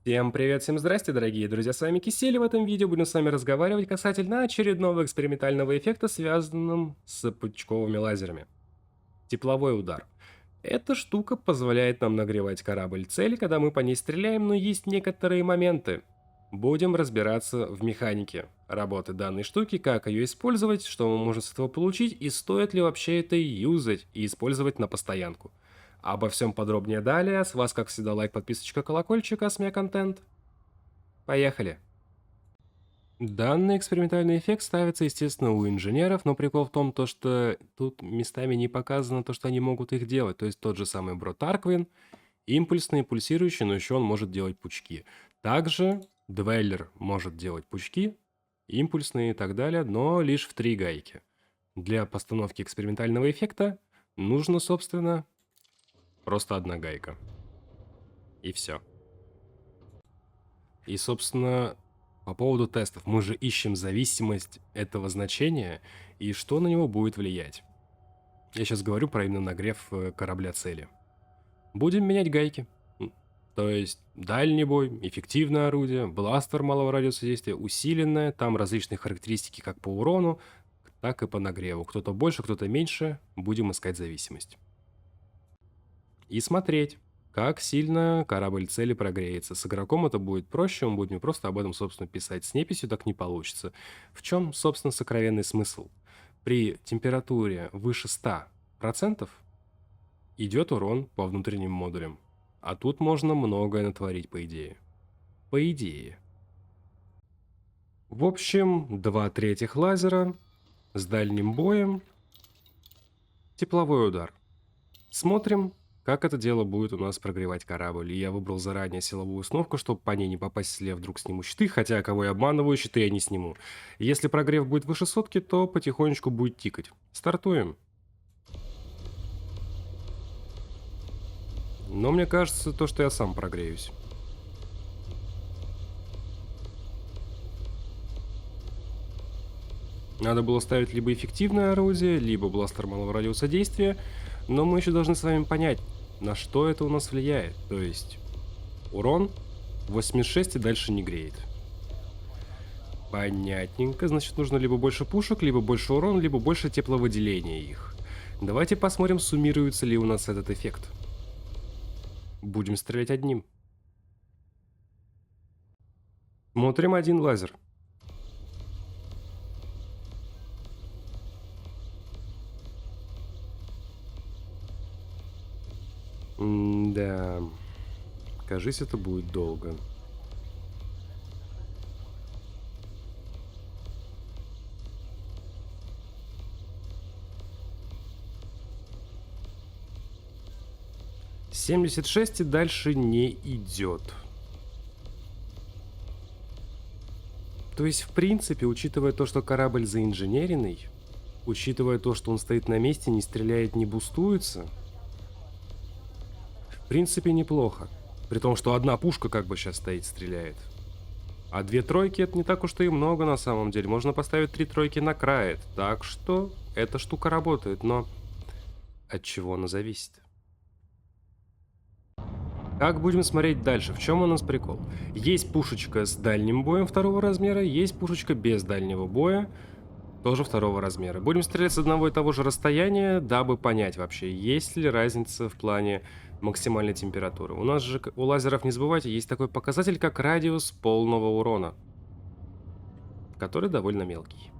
Всем привет, всем здрасте, дорогие друзья, с вами Кисель, и в этом видео будем с вами разговаривать касательно очередного экспериментального эффекта, связанным с пучковыми лазерами. Тепловой удар. Эта штука позволяет нам нагревать корабль цели, когда мы по ней стреляем, но есть некоторые моменты. Будем разбираться в механике работы данной штуки, как ее использовать, что мы можем с этого получить и стоит ли вообще это юзать и использовать на постоянку. Обо всем подробнее далее. С вас, как всегда, лайк, подписочка, колокольчик, а с меня контент. Поехали! Данный экспериментальный эффект ставится, естественно, у инженеров, но прикол в том, что тут местами не показано то, что они могут их делать. То есть тот же самый Бро Тарквин, импульсный, пульсирующий, но еще он может делать пучки. Также Двеллер может делать пучки, импульсные и так далее, но лишь в 3 гайки. Для постановки экспериментального эффекта нужно, собственно, просто одна гайка. И все. И, собственно, по поводу тестов. Мы же ищем зависимость этого значения и что на него будет влиять. Я сейчас говорю про именно нагрев корабля цели. Будем менять гайки. То есть дальний бой, эффективное орудие, бластер малого радиуса действия, усиленное, там различные характеристики как по урону, так и по нагреву. Кто-то больше, кто-то меньше, будем искать зависимость. И смотреть, как сильно корабль цели прогреется. С игроком это будет проще, он будет мне просто об этом, собственно, писать. С неписью так не получится. В чем, собственно, сокровенный смысл? При температуре выше 100% идет урон по внутренним модулям. А тут можно многое натворить, по идее. По идее. В общем, 2/3 лазера с дальним боем, тепловой удар. Смотрим, как это дело будет у нас прогревать корабль. И я выбрал заранее силовую установку, чтобы по ней не попасть, если я вдруг сниму щиты, хотя кого я обманываю, щиты я не сниму. Если прогрев будет выше сотки, то потихонечку будет тикать. Стартуем. Но мне кажется, то, что я сам прогреюсь. Надо было ставить либо эффективное орудие, либо бластер малого радиуса действия, но мы еще должны с вами понять, на что это у нас влияет. То есть урон 86 и дальше не греет. Понятненько, значит нужно либо больше пушек, либо больше урон, либо больше тепловыделения их. Давайте посмотрим, суммируется ли у нас этот эффект. Будем стрелять одним. Смотрим один лазер. Да, кажись, это будет долго. — 76 и дальше не идет. То есть, в принципе, учитывая то, что корабль заинженеренный, учитывая то, что он стоит на месте, не стреляет, не бустуется, в принципе, неплохо. При том, что одна пушка как бы сейчас стоит, стреляет. А 2 тройки это не так уж и много на самом деле. Можно поставить 3 тройки на крае. Так что эта штука работает, но от чего она зависит? Как будем смотреть дальше? В чем у нас прикол? Есть пушечка с дальним боем второго размера, есть пушечка без дальнего боя, тоже второго размера. Будем стрелять с одного и того же расстояния, дабы понять вообще, есть ли разница в плане максимальной температуры. У нас же, у лазеров, не забывайте, есть такой показатель, как радиус полного урона, который довольно мелкий.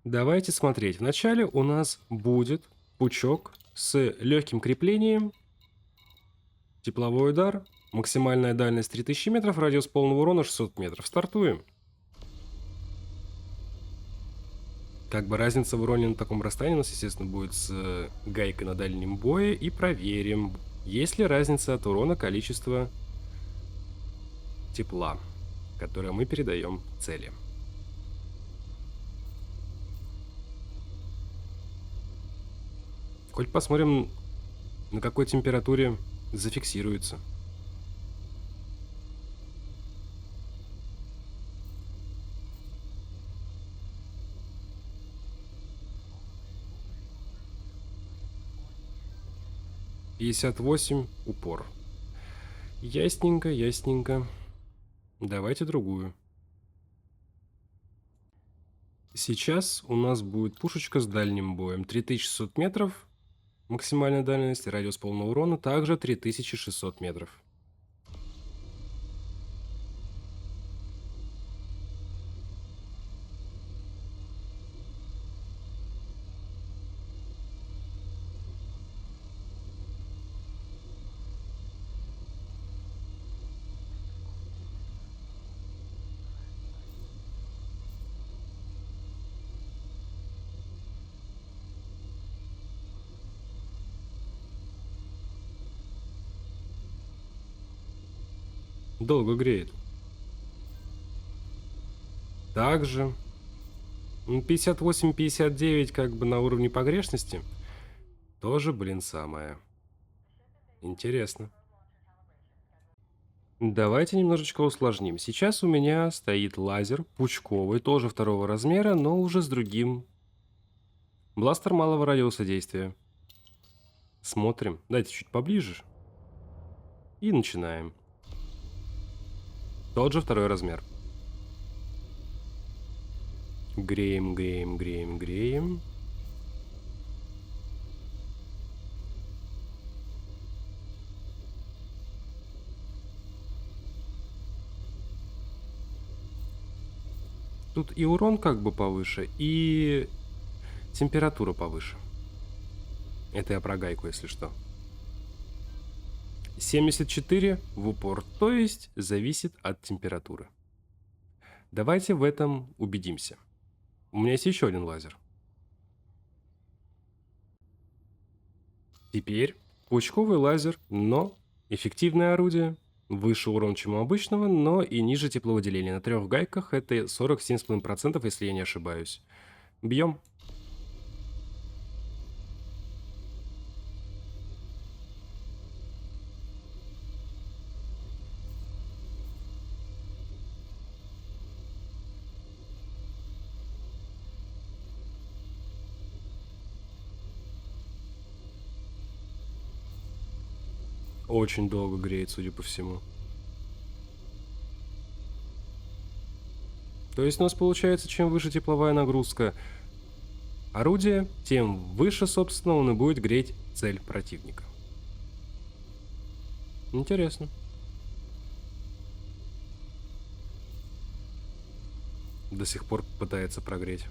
Давайте смотреть. Вначале у нас будет пучок с легким креплением, тепловой удар, максимальная дальность 3000 метров, радиус полного урона 600 метров. Стартуем. Как бы разница в уроне на таком расстоянии у нас, естественно, будет с гайкой на дальнем бое. И проверим, есть ли разница от урона количества тепла, которое мы передаем цели. Хоть посмотрим, на какой температуре зафиксируется. — 58 упор. Ясненько, ясненько. Давайте другую. Сейчас у нас будет пушечка с дальним боем. 3600 метров. Максимальная дальность, радиус полного урона также 3600 метров. Долго греет. Также 58-59 как бы на уровне погрешности. Тоже, блин, самое. Интересно. Давайте немножечко усложним. Сейчас у меня стоит лазер пучковый, тоже второго размера, но уже с другим. Бластер малого радиуса действия. Смотрим. Дайте чуть поближе. И начинаем. Тот же второй размер. Греем, греем, греем, греем. Тут и урон как бы повыше, и температура повыше. Это я про гайку, если что. 74 в упор, то есть зависит от температуры. Давайте в этом убедимся. У меня есть еще один лазер. Теперь пучковый лазер, но эффективное орудие. Выше урон, чем у обычного, но и ниже тепловыделения. На 3 гайках это 47,5%, если я не ошибаюсь. Бьем. Очень долго греет, судя по всему. То есть у нас получается, чем выше тепловая нагрузка орудия, тем выше, собственно, он и будет греть цель противника. Интересно. До сих пор пытается прогреть.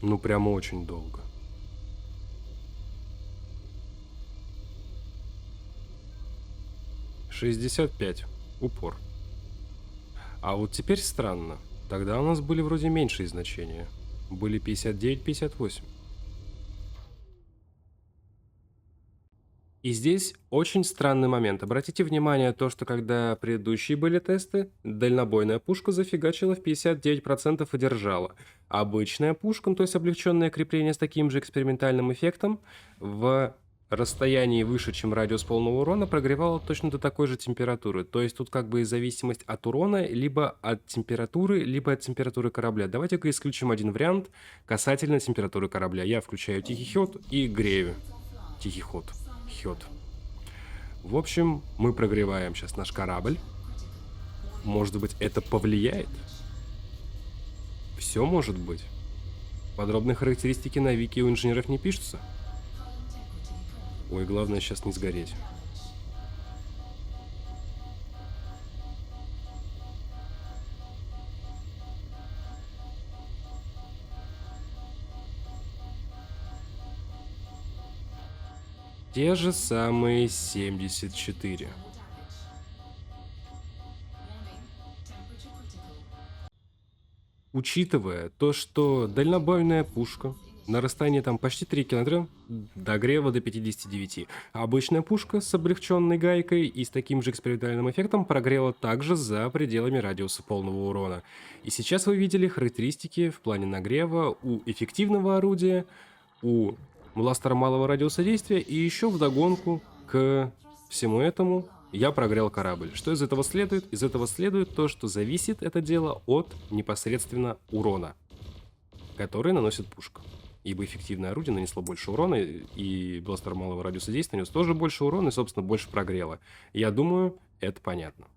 Ну, прямо очень долго. — 65. Упор. А вот теперь странно. Тогда у нас были вроде меньшие значения. Были 59-58. И здесь очень странный момент. Обратите внимание, то, что когда предыдущие были тесты, дальнобойная пушка зафигачила в 59% и держала. А обычная пушка, ну, то есть облегченное крепление с таким же экспериментальным эффектом, в расстоянии выше, чем радиус полного урона, прогревала точно до такой же температуры. То есть тут как бы и зависимость от урона, либо от температуры корабля. Давайте-ка исключим один вариант касательно температуры корабля. Я включаю тихий ход и грею. Тихий ход. В общем, мы прогреваем сейчас наш корабль. Может быть, это повлияет? Все может быть. Подробные характеристики на вики у инженеров не пишутся. Ой, главное сейчас не сгореть. Те же самые 74. Учитывая то, что дальнобойная пушка на расстоянии там почти 3 километра догрева до 59, а обычная пушка с облегченной гайкой и с таким же экспериментальным эффектом прогрела также за пределами радиуса полного урона. И сейчас вы видели характеристики в плане нагрева у эффективного орудия, у бластера малого радиуса действия и еще вдогонку к всему этому я прогрел корабль. Что из этого следует? Из этого следует то, что зависит это дело от непосредственно урона, который наносит пушка. Ибо эффективное орудие нанесло больше урона, и бластер малого радиуса действия нанес тоже больше урона, и, собственно, больше прогрело. Я думаю, это понятно.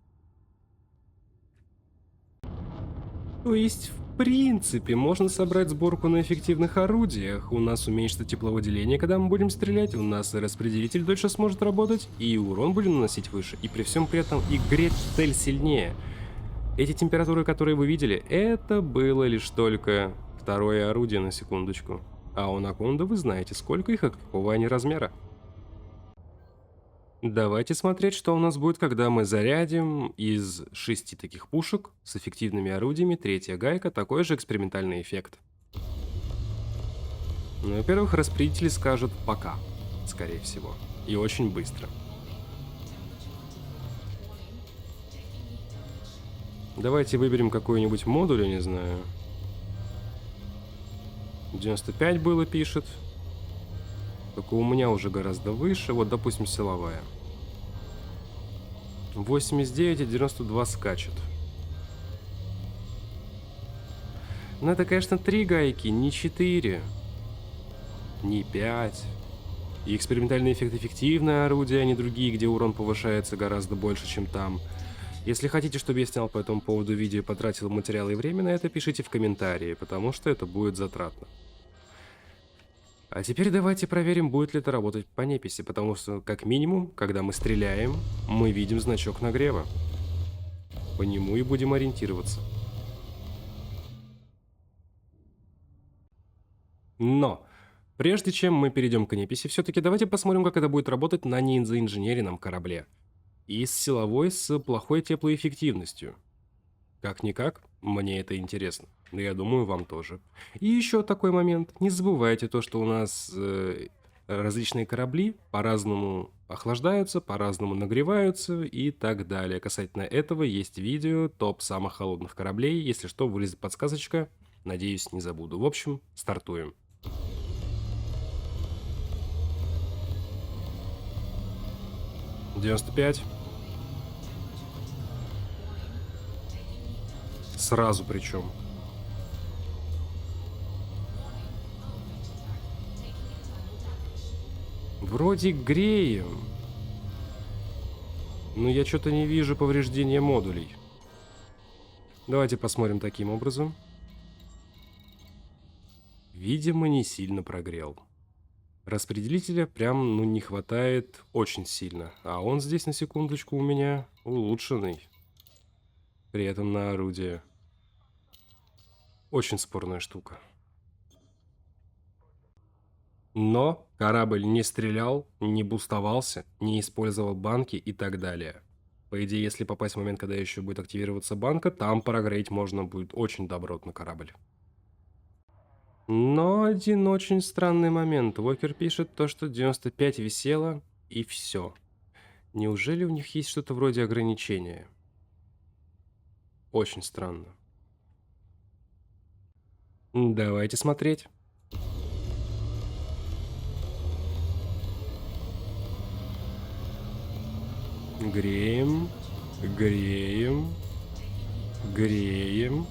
То есть, в принципе, можно собрать сборку на эффективных орудиях. У нас уменьшится тепловыделение, когда мы будем стрелять, у нас распределитель дольше сможет работать, и урон будем наносить выше, и при всем при этом и греть цель сильнее. Эти температуры, которые вы видели, это было лишь только второе орудие, на секундочку. А у Наконда вы знаете, сколько их и какого они размера. Давайте смотреть, что у нас будет, когда мы зарядим из 6 таких пушек с эффективными орудиями. Третья гайка, такой же экспериментальный эффект. Ну, во-первых, распределитель скажет «пока», скорее всего. И очень быстро. Давайте выберем какой-нибудь модуль, я не знаю. 95 было, пишет. Только у меня уже гораздо выше. Вот, допустим, силовая. 89 и 92 скачет. Ну, это, конечно, 3 гайки, не 4. Не 5. И экспериментальный эффект эффективное орудие, а не другие, где урон повышается гораздо больше, чем там. Если хотите, чтобы я снял по этому поводу видео и потратил материалы и время на это, пишите в комментарии, потому что это будет затратно. А теперь давайте проверим, будет ли это работать по неписи, потому что, как минимум, когда мы стреляем, мы видим значок нагрева. По нему и будем ориентироваться. Но, прежде чем мы перейдем к неписи, все-таки давайте посмотрим, как это будет работать на незаинженеренном корабле. И с силовой, с плохой теплоэффективностью. Как-никак, мне это интересно. Но я думаю, вам тоже. И еще такой момент. Не забывайте то, что у нас различные корабли по-разному охлаждаются, по-разному нагреваются и так далее. Касательно этого есть видео топ самых холодных кораблей. Если что, вылезет подсказочка. Надеюсь, не забуду. В общем, стартуем. «95». Сразу причем. Вроде греем. Но я что-то не вижу повреждения модулей. Давайте посмотрим таким образом. Видимо, не сильно прогрел. Распределителя прям, не хватает очень сильно. А он здесь, на секундочку, у меня улучшенный. При этом на орудие. Очень спорная штука. Но корабль не стрелял, не бустовался, не использовал банки и так далее. По идее, если попасть в момент, когда еще будет активироваться банка, там прогреть можно будет очень добротно корабль. Но один очень странный момент. Уокер пишет то, что 95 висело, и все. Неужели у них есть что-то вроде ограничения? Очень странно. Давайте смотреть. Греем, греем, греем.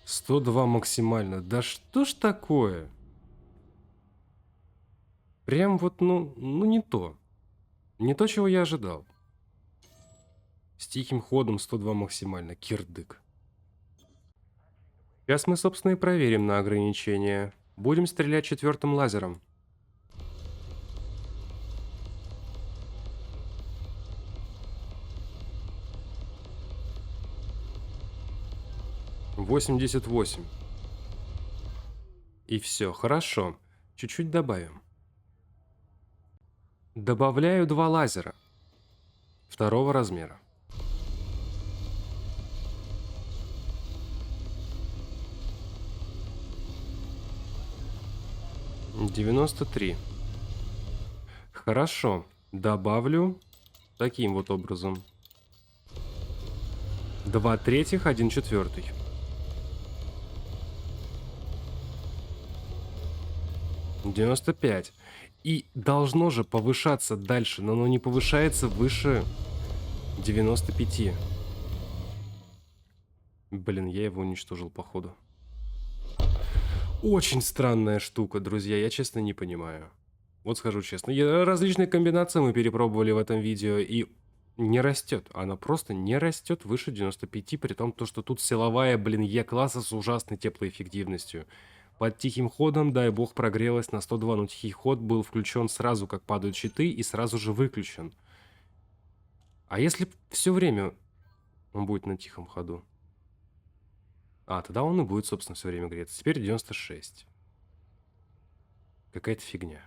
102 максимально. Да что ж такое? Прям вот, не то. Не то, чего я ожидал. С тихим ходом 102 максимально. Кирдык. Сейчас мы, собственно, и проверим на ограничение. Будем стрелять 4-м лазером. «88». И все, хорошо. Чуть-чуть добавим. Добавляю 2 лазера. 2-го размера. «93». Хорошо. Добавлю таким вот образом. 2/3, 1/4. 95. И должно же повышаться дальше, но оно не повышается выше 95. Блин, я его уничтожил, походу. Очень странная штука, друзья, я честно не понимаю. Вот скажу честно. Различные комбинации мы перепробовали в этом видео, и не растет. Она просто не растет выше 95, при том, что тут силовая, блин, Е-класса с ужасной теплоэффективностью. Под тихим ходом, дай бог, прогрелась на 102, но тихий ход был включен сразу, как падают щиты, и сразу же выключен. А если все время он будет на тихом ходу? А, тогда он и будет, собственно, все время греться. Теперь 96. Какая-то фигня.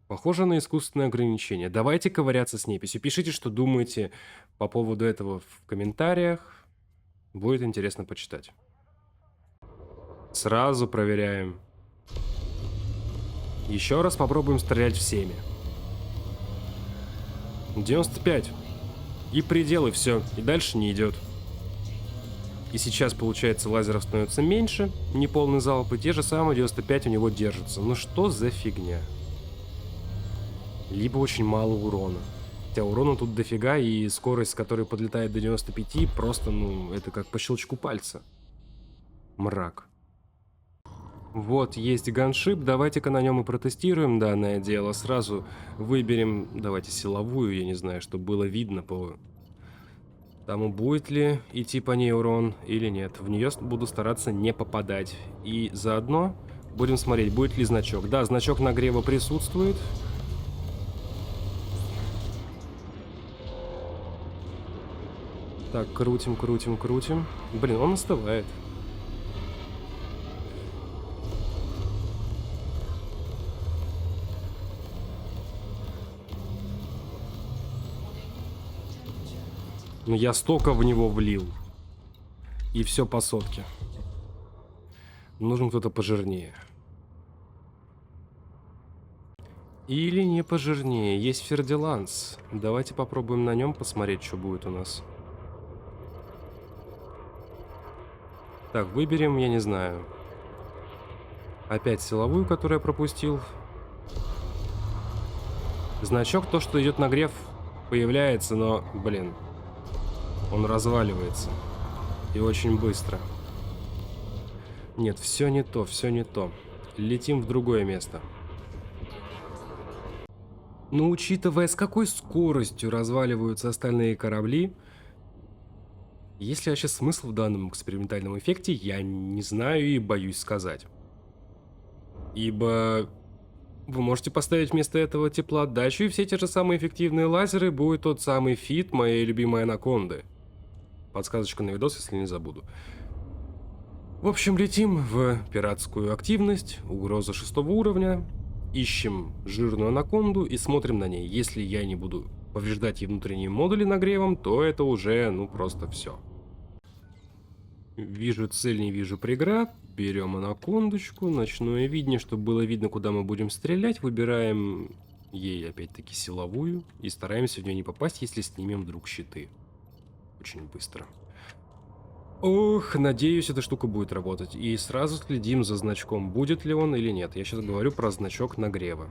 Похоже на искусственное ограничение. Давайте ковыряться с неписью. Пишите, что думаете по поводу этого в комментариях. Будет интересно почитать. Сразу проверяем. Еще раз попробуем стрелять всеми. 95. И пределы, все. И дальше не идет. И сейчас, получается, лазеров становится меньше. Неполный залп. И те же самые 95 у него держатся. Ну что за фигня? Либо очень мало урона. Хотя урона тут дофига, и скорость, с которой подлетает до 95, просто, ну, это как по щелчку пальца. Мрак. Вот, есть ганшип, давайте-ка на нем и протестируем данное дело. Сразу выберем, давайте силовую, я не знаю, чтобы было видно по тому, будет ли идти по ней урон или нет. В нее буду стараться не попадать. И заодно будем смотреть, будет ли значок. Да, значок нагрева присутствует. Так, крутим, крутим, крутим. Блин, он остывает. Ну я столько в него влил. И все по сотке. Нужен кто-то пожирнее. Или не пожирнее. Есть Фердиланс. Давайте попробуем на нем посмотреть, что будет у нас. Так, выберем, я не знаю. Опять силовую, которую я пропустил. Значок, то, что идет нагрев, появляется, но, блин, он разваливается. И очень быстро. Нет, все не то, все не то. Летим в другое место. Но учитывая, с какой скоростью разваливаются остальные корабли, есть ли вообще смысл в данном экспериментальном эффекте, я не знаю и боюсь сказать. Ибо вы можете поставить вместо этого теплоотдачу, и все те же самые эффективные лазеры будет тот самый фит моей любимой анаконды. Подсказочка на видос, если не забуду. В общем, летим в пиратскую активность, угроза 6 уровня, ищем жирную анаконду и смотрим на ней. Если я не буду повреждать ей внутренние модули нагревом, то это уже, ну, просто все. Вижу цель, не вижу преград. Берем анакондочку, ночное видение, чтобы было видно, куда мы будем стрелять. Выбираем ей опять-таки силовую и стараемся в нее не попасть, если снимем вдруг щиты. Очень быстро. Ох, надеюсь, эта штука будет работать. И сразу следим за значком, будет ли он или нет. Я сейчас говорю про значок нагрева.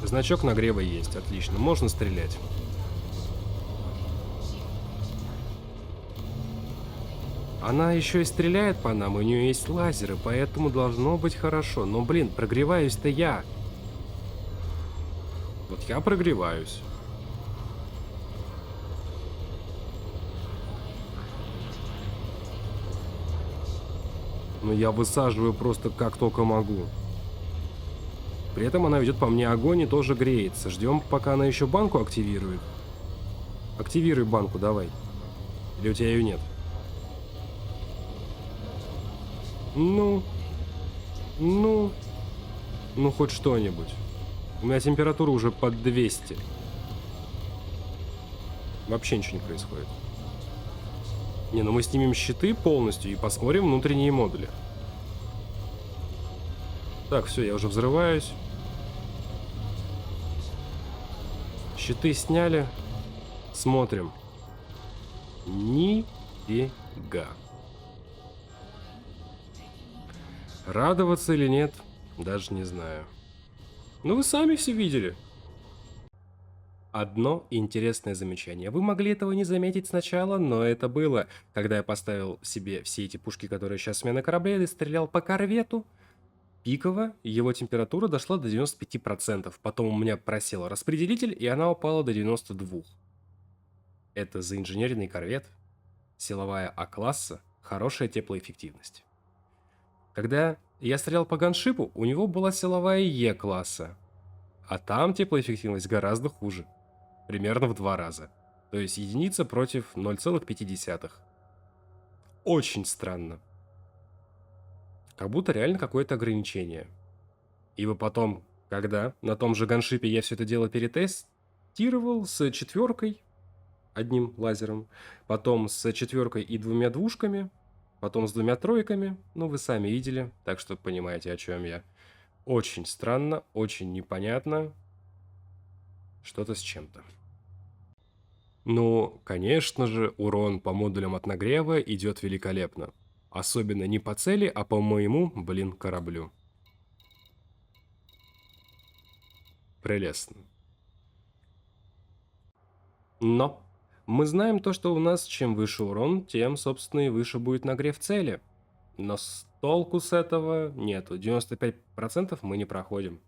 Значок нагрева есть, отлично, можно стрелять. Она еще и стреляет по нам, у нее есть лазеры, поэтому должно быть хорошо. Но, блин, прогреваюсь-то я. Вот я прогреваюсь. Но я высаживаю просто как только могу. При этом она ведет по мне огонь и тоже греется. Ждем, пока она еще банку активирует. Активируй банку, давай. Или у тебя ее нет? Ну, хоть что-нибудь. У меня температура уже под 200. Вообще ничего не происходит. Не, ну мы снимем щиты полностью и посмотрим внутренние модули. Так, все, я уже взрываюсь. Щиты сняли. Смотрим. Нифига. Радоваться или нет? Даже не знаю. Ну вы сами все видели. Одно интересное замечание. Вы могли этого не заметить сначала, но это было, когда я поставил себе все эти пушки, которые сейчас у меня на корабле, и стрелял по корвету. Пиково его температура дошла до 95%. Потом у меня просел распределитель, и она упала до 92%. Это заинженеренный корвет, силовая А-класса, хорошая теплоэффективность. Когда я стрелял по ганшипу, у него была силовая Е-класса, а там теплоэффективность гораздо хуже. Примерно в 2 раза. То есть единица против 0,5. Очень странно. Как будто реально какое-то ограничение. Ибо потом, когда на том же ганшипе я все это дело перетестировал с 4, одним лазером, потом с 4 и 2 двушками, потом с 2 тройками, ну вы сами видели, так что понимаете, о чем я. Очень странно, очень непонятно, что-то с чем-то. Ну, конечно же, урон по модулям от нагрева идет великолепно. Особенно не по цели, а по моему, кораблю. Прелестно. Но мы знаем то, что у нас чем выше урон, тем, собственно, и выше будет нагрев цели. Но толку с этого нету. 95% мы не проходим.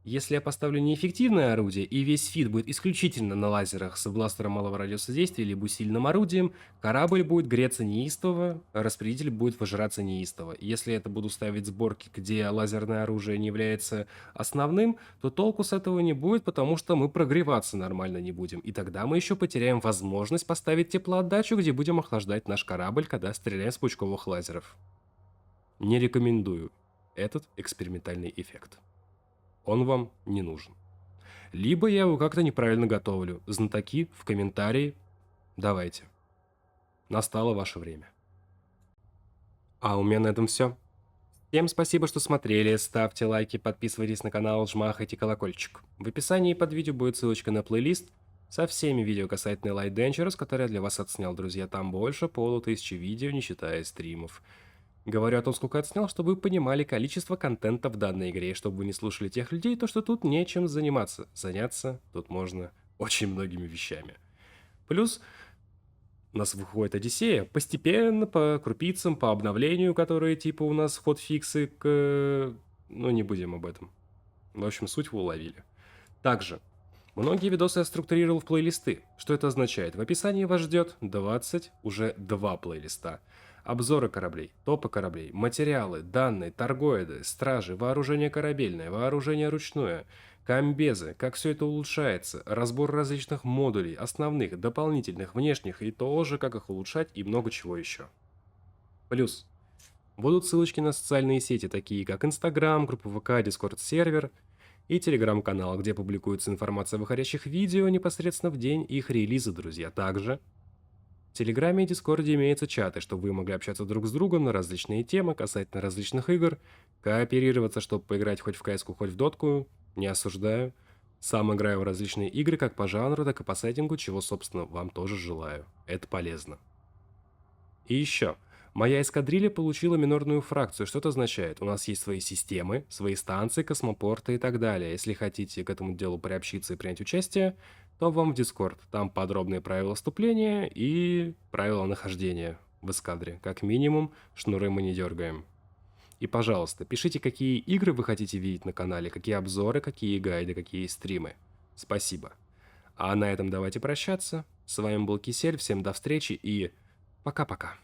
Если я поставлю неэффективное орудие, и весь фид будет исключительно на лазерах с бластером малого радиуса действия либо усиленным орудием, корабль будет греться неистово, а распределитель будет выжираться неистово. Если это буду ставить сборки, где лазерное оружие не является основным, то толку с этого не будет, потому что мы прогреваться нормально не будем. И тогда мы еще потеряем возможность поставить теплоотдачу, где будем охлаждать наш корабль, когда стреляем с пучковых лазеров. Не рекомендую этот экспериментальный эффект. Он вам не нужен. Либо я его как-то неправильно готовлю. Знатоки в комментарии давайте. Настало ваше время. А у меня на этом все. Всем спасибо, что смотрели. Ставьте лайки, подписывайтесь на канал, жмахайте колокольчик. В описании под видео будет ссылочка на плейлист со всеми видео касательно Light Dangerous, которые я для вас отснял, друзья. Там больше 1500 видео, не считая стримов. Говорю о том, сколько отснял, чтобы вы понимали количество контента в данной игре, и чтобы вы не слушали тех людей, то что тут нечем заниматься. Заняться тут можно очень многими вещами. Плюс у нас выходит Одиссея постепенно, по крупицам, по обновлению, которые типа у нас ход-фиксы к... Ну, не будем об этом. В общем, суть вы уловили. Также, многие видосы я структурировал в плейлисты. Что это означает? В описании вас ждет 20, уже 2 плейлиста. Обзоры кораблей, топы кораблей, материалы, данные, торгоиды, стражи, вооружение корабельное, вооружение ручное, комбезы, как все это улучшается, разбор различных модулей, основных, дополнительных, внешних и тоже как их улучшать и много чего еще. Плюс, будут ссылочки на социальные сети, такие как Instagram, группа ВК, Discord сервер и Telegram-канал, где публикуется информация о выходящих видео непосредственно в день их релиза, друзья. Также в Телеграме и Дискорде имеются чаты, чтобы вы могли общаться друг с другом на различные темы касательно различных игр, кооперироваться, чтобы поиграть хоть в КС-ку, хоть в дотку, не осуждаю. Сам играю в различные игры как по жанру, так и по сеттингу, чего, собственно, вам тоже желаю. Это полезно. И еще. Моя эскадрилья получила минорную фракцию. Что это означает? У нас есть свои системы, свои станции, космопорты и так далее. Если хотите к этому делу приобщиться и принять участие, то вам в Discord. Там подробные правила вступления и правила нахождения в эскадре. Как минимум, шнуры мы не дергаем. И, пожалуйста, пишите, какие игры вы хотите видеть на канале, какие обзоры, какие гайды, какие стримы. Спасибо. А на этом давайте прощаться. С вами был Кисель, всем до встречи и пока-пока.